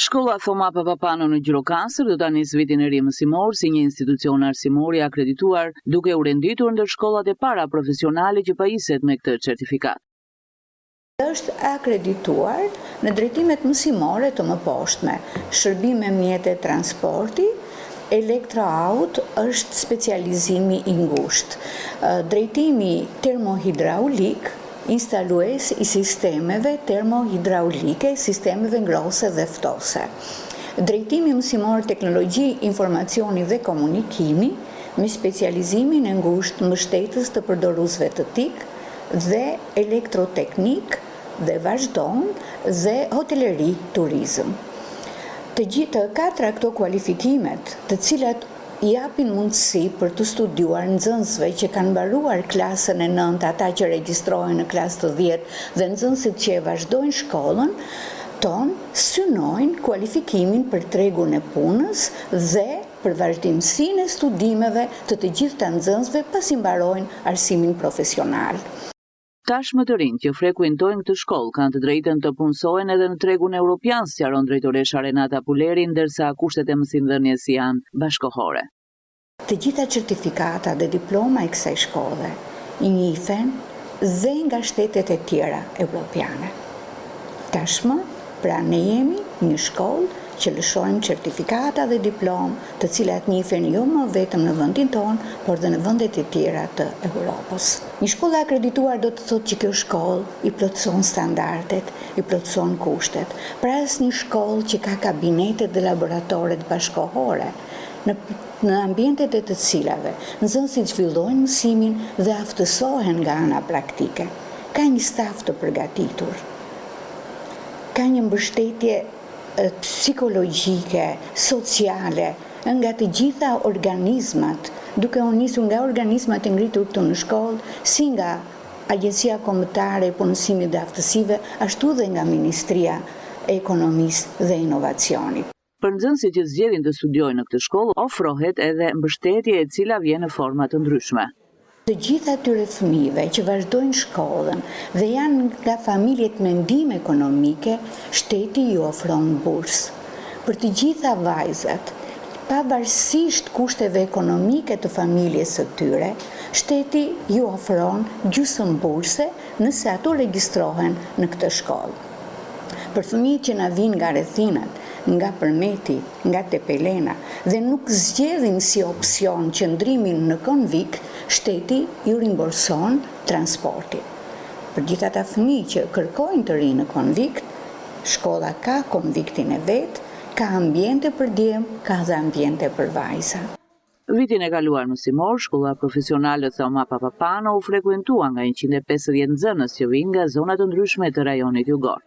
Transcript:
Shkolla Thoma Papapano në Gjirokastër do ta nisë vitin e ri mësimor si një institucion arsimor i akredituar, duke u renditur ndër shkollat e para profesionale që pajiset me këtë certifikat. Është akredituar në drejtimet mësimore të mëposhtme, shërbime mjete transporti, elektroaut është specializimi i ngushtë, drejtimi termohidraulik, instalues i sistemeve termohidraulike, sistemeve ngrose dhe ftose. Drejtimi mësimor teknologji, informacioni dhe komunikimi, me specializimin e ngushtë mbështetës të përdorusve të TIK dhe elektroteknik dhe vazhdon dhe hoteleri turizëm. Të gjithë katra këto kualifikimet, të cilat japin mundësi për të studiuar nxënësve që kanë mbaruar klasën e 9, ata që regjistrohen në klasë të 10 dhe nxënësit që e vazhdojnë shkollën tonë, synojnë kualifikimin për tregun e punës dhe për vazhdimsinë e studimeve të gjitha nxënësve pasi mbarojnë arsimin profesional. Tashmë të rinj që frekuentojnë këtë shkollë kanë të drejtën të punësohen edhe në tregun evropian, sqaron drejtoresha Renata Puleri, ndërsa kushtet e mësimdhënies janë bashkëkohore. Të gjitha certifikata dhe diploma e kësaj shkolle i njihen dhe nga shtetet e tjera evropiane. Tashmë, pra ne jemi një shkollë që lëshojmë certifikata dhe diplomë të cilat njihen jo më vetëm në vendin tonë, por dhe në vendet e tjera të Europës. Një shkollë akredituar do të thotë që kjo shkollë i plotëson standardet, i plotëson kushtet. Pra është një shkollë që ka kabinetet dhe laboratoret bashkëkohore, në ambientet e të cilave nxënësit zhvillojnë mësimin dhe aftësohen nga ana praktike. Ka një staf të përgatitur, ka një mbështetje psikologjike, sociale, nga të gjitha organizmat, duke u nisur nga organizmat e ngritur këtu në shkollë, si nga Agjencia Kombëtare e Punësimit dhe Aftësive, ashtu dhe nga Ministria e Ekonomisë dhe Inovacionit. Për nxënësit që zgjedhin të studiojnë në këtë shkollë, ofrohet edhe mbështetje e cila vjen në forma të ndryshme. Të gjitha atyre fëmijëve që vazhdojnë shkollën dhe janë nga familjet me ndihmë ekonomike, shteti ju ofron bursë. Për të gjitha vajzat, pavarësisht kushteve ekonomike të familjes së tyre, shteti ju ofron gjysmë burse nëse ato regjistrohen në këtë shkollë. Për fëmijët që na vinë nga rrethinat, nga Përmeti, nga Tepelena dhe nuk zgjedhin si opsion qëndrimin në Konvik, shteti ju rimborson transportin. Për gjithë ata fëmijë që kërkojnë të rinë në Konvik, shkolla ka konviktin e vet, ka ambiente për djem, ka dhe ambiente për vajza. Vitin e kaluar mësimor, shkolla profesionale Thoma Papapano u frekuentua nga 150 nxënës që vinë nga zona të ndryshme të rajonit jugor.